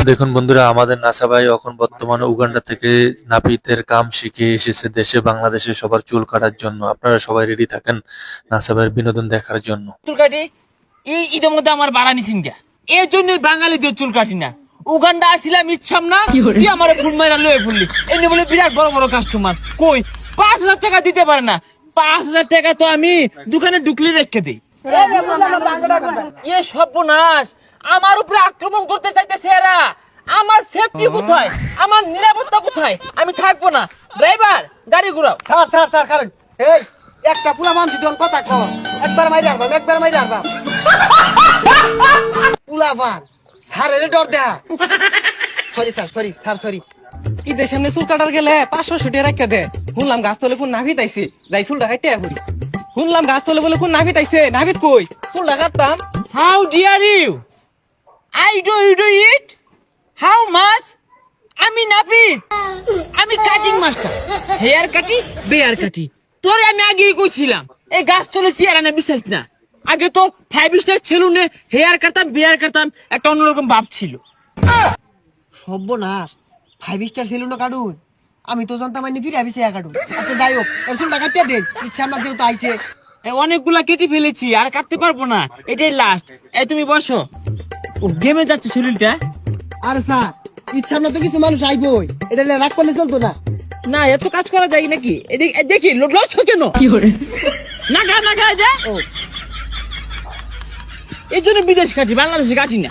দেখুন বন্ধুরা, আমাদের নাসা ভাই এখন বর্তমানে উগান্ডা থেকে নাপিতের কাম শিখে এসেছে দেশে, বাংলাদেশে সবার চুল কাটার জন্য। আপনারা সবাই রেডি থাকেন নাসা ভাইয়ের বিনোদন দেখার জন্য। চুল কাটি এই ঈদের মধ্যে আমার বাড়া নিছেন গা, এর জন্যই বাঙালিদের চুল কাটি না। উগান্ডা আসিলাম ইচ্ছাম না, কি আমার ফুল মাইরা লয়ে ফুললি এমনি বলে বিরাট বড় বড় কাস্টমার কই 5,000 টাকা দিতে পারে না। 5,000 টাকা তো আমি দোকানে ঢুকলে রেখে দিই। এ সর্বনাশ, আমার উপরে আক্রমণ করতে চাইতেছে এরা। আমার সেফটি কোথায়, আমার নিরাপত্তা কোথায়? আমি থাকবো না। ড্রাইভার গাড়ি ঘুরাও। স্যার স্যার স্যার কারণ এই একটা পুলা মানুষ যখন কথা কর একবার মাইরে আসবাম পুলা ভান স্যারের ডর দেয়া। Sorry sir, sorry sir, sorry. ঈদের সামনে চুল কাটার গেলে 500 ছুটে রেখে দে। শুনলাম গাছ তলে কোন নাভিত আইছে, যাই চুলটা কাটতে এখন। শুনলাম গাছ তলে বলে কোন নাভিত আইছে, নাভিত কই চুলটা কাটতাম। How dare you? I do you do it? How much? আমি নাপিত, আমি কাটিং মাস্টার। হেয়ার কাটি, বেয়ার কাটি। তোরে আমি আগেই কইছিলাম এই গাছ তলে চেয়ার আনা বিশ্বাস না। আগে তো 5 স্টার সেলুনে হেয়ার কাটতাম, বেয়ার কাটতাম, একটা অন্যরকম ভাব ছিল। সর্বনাশ, 5 স্টার সেলুন কাটুন। আমি তো জানতাম আমি ফিরে আবিছে কাটুন। আচ্ছা যাই হোক, এর চুলটা কাটিয়ে দেন, ইচ্ছা আমরা যেহেতু আইছে। অনেকগুলা কেটে ফেলেছি, আর কাটতে পারবো না, এটাই লাস্ট। এই তুমি বসো। ও গেমে যাচ্ছে শরীরটা। আরে স্যার, ইচ্ছা আমরা তো কিছু মানুষ আইবই, এটা নিয়ে রাগ করলে চলতো না। না এত কাজ করা যায় নাকি? দেখি লড়ছ কেন? না গা না গা যা। এই জন্য বিদেশ কাটি, বাংলাদেশে কাটি না।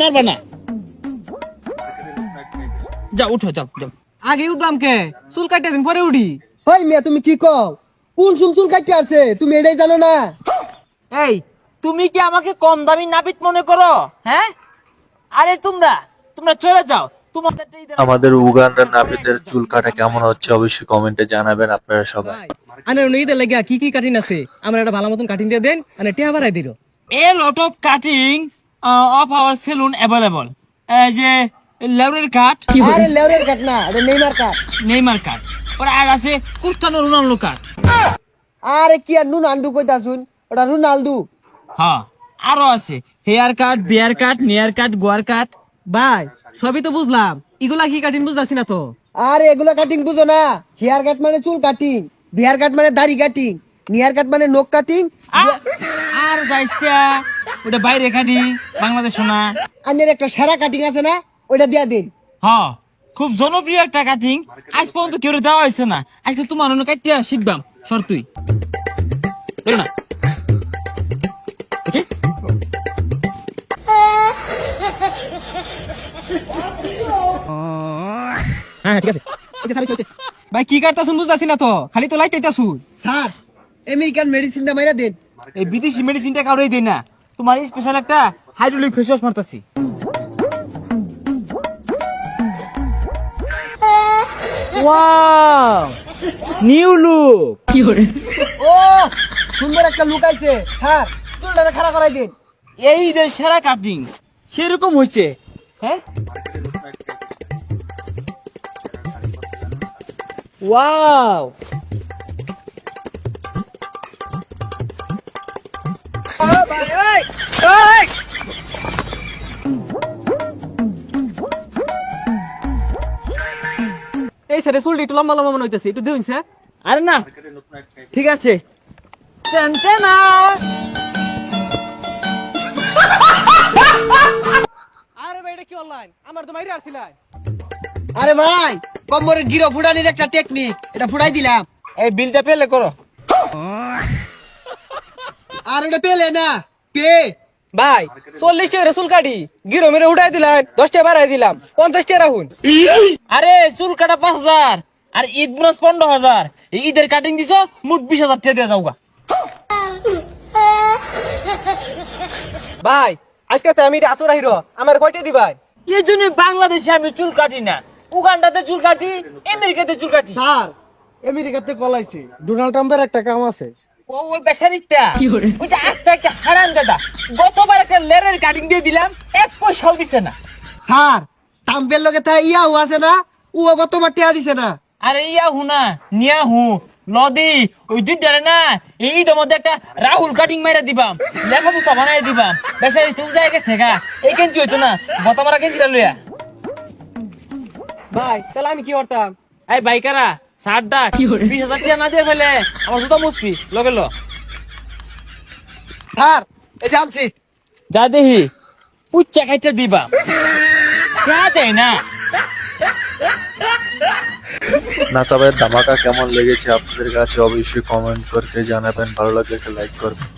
নড়বা না, যাও উঠো, যাও যাও। আগে উঠলাম কে, চুল কাটতে দিন পরে উঠি। হই মিয়া, তুমি কি কও? কোন চুল কাটতে আছে তুমি এটাই জানো না? এই তুমি কি আমাকে কম দামি নাপিত মনে করো? হ্যাঁ, আরে তোমরা চলে যাও। আমাদের উগান্ডার নাপিতের চুল কাটা কেমন হচ্ছে অবশ্যই কমেন্টে জানাবেন আপনারা সবাই। আনে ঈদের লাগিয়া কি কি কাটিং আছে, আমার একটা ভালো মতন কাটিং দিয়ে দেন, মানে টিয়া বাড়াই দিল। A lot of cutting of our salon available. এই যে লেউরের কাট, আরে লেউরের কাট না, এটা নেইমার কাট। নেইমার কাট, ওরা আর আছে ক্রিস্টিয়ানো রোনাল্ডো কাট। আরে কি আর নুন আন্ডু কইতাছুন, ওটা রোনাল্ডো। হ্যাঁ, আরো আছে হেয়ার কাট, বিয়ার কাট, নেয়ার কাট, গোয়ার কাট। ভাই সবই তো বুঝলাম, এগুলা কি কাটিং বুঝতেছি না তো। আরে এগুলা কাটিং বুঝো না? হেয়ার কাট মানে চুল কাটিং, বিয়ার কাট মানে দাড়ি কাটিং, নিয়ার কাট মানে নখ কাটিং। আর যাইছা ওটা বাইরে কাটি, বাংলাদেশ না। আনের একটা সেরা কাটিং আছে না, ওইটা দিয়া দিন। হ্যাঁ, খুব জনপ্রিয় একটা কাটিং, আজ পর্যন্ত কেউ দেওয়া হয়েছে না। আজকে তোমার অন্য কাটতে শিখবাম, সর তুই না। Okay? হ্যাঁ ঠিক আছে। ভাই কি কাটতাছুন বুঝতাছি না তো, খালি তো লাইটাইতাছুন। স্যার, আমেরিকান মেডিসিনটা মাইরা দেন। এই বিদেশি মেডিসিনটা কাউরেই দেই না, তোমার স্পেশাল একটা হাইড্রোলিক ফেস ওয়াশ মারতাছি। Wow, new look. ও সুন্দর একটা লুক আইছে। স্যার, চুলটা খাড়া করাই দিন। এই যে সেরা কাটিং সেরকম হয়েছে। হ্যাঁ, ওয়াও। এই স্যার চুলটা একটু লম্বা লম্বা মনে হইতেছে, একটু দিন স্যার। আরে না, ঠিক আছে। টেনটেনা। আরে ভাই এটা কি অনলাইন, আমার তো মাইরে আসছিলাই। আরে ভাই, কম্বরের গিরো ফুটানির একটা টেকনিক, এটা ফুটাই দিলাম। এই বিলটা পেলে করো। আর ওটা পেলে না, পে। ভাই 40 টাকা চুল কাটি, গিরো মেরে উঠাই দিলাম, 10 টাকা বাড়াই দিলাম, 50 টাকা রাখুন। আরে চুল কাটা 5,000 আর ঈদ বোনাস 15,000। এই ঈদের কাটিং দিছো, মোট 20,000 টাকা দিয়ে যাওগা। ভাই আজকে তো আমি আতুরা হিরো, আমার কয়টা দিবাই? এই জন্য বাংলাদেশে আমি চুল কাটি না, উগান্ডাতে চুল কাটি, আমেরিকাতে চুল কাটি। স্যার, আমেরিকাতে কলাইছি, ডোনাল্ড ট্রাম্পের একটা কাম আছে। ওই বেচারিটা ওইটা আস্তে একটা হারান দাদা, গতবার একটা লেরের কাটিং দিয়ে দিলাম, 1 পয়সাও দিছে না। স্যার, ট্রাম্পের লগে তা ইয়াও আছে না, ও গতবার টিয়া দিছে না। আরে ইয়া হু না, নিয়া হু, লদি ওই দুইটারে না এই ঈদের মধ্যে একটা রাহুল কাটিং মাইরা দিবাম লেখা পুস্তা বানাই দিবাম বেচারি তুমি যাই গেছে গা এই কেঞ্চি হইতো না বতা মারা কেঞ্চিটা লইয়া ভাই তাহলে আমি কি করতাম? এই বাইকারা ষাট ডাক 20,000 টাকা না দিয়ে ফেলে আমার জুতা মুসপি লগে লো স্যার এই যে আনছি যা দেহি পুচ্চা খাইতে দিবা যা দেয় না নাসা ভাইয়ের ধামাকা কেমন লেগেছে আপনাদের কাছে অবশ্যই কমেন্ট করে জানাবেন, ভালো লাগলে একটা লাইক করবেন।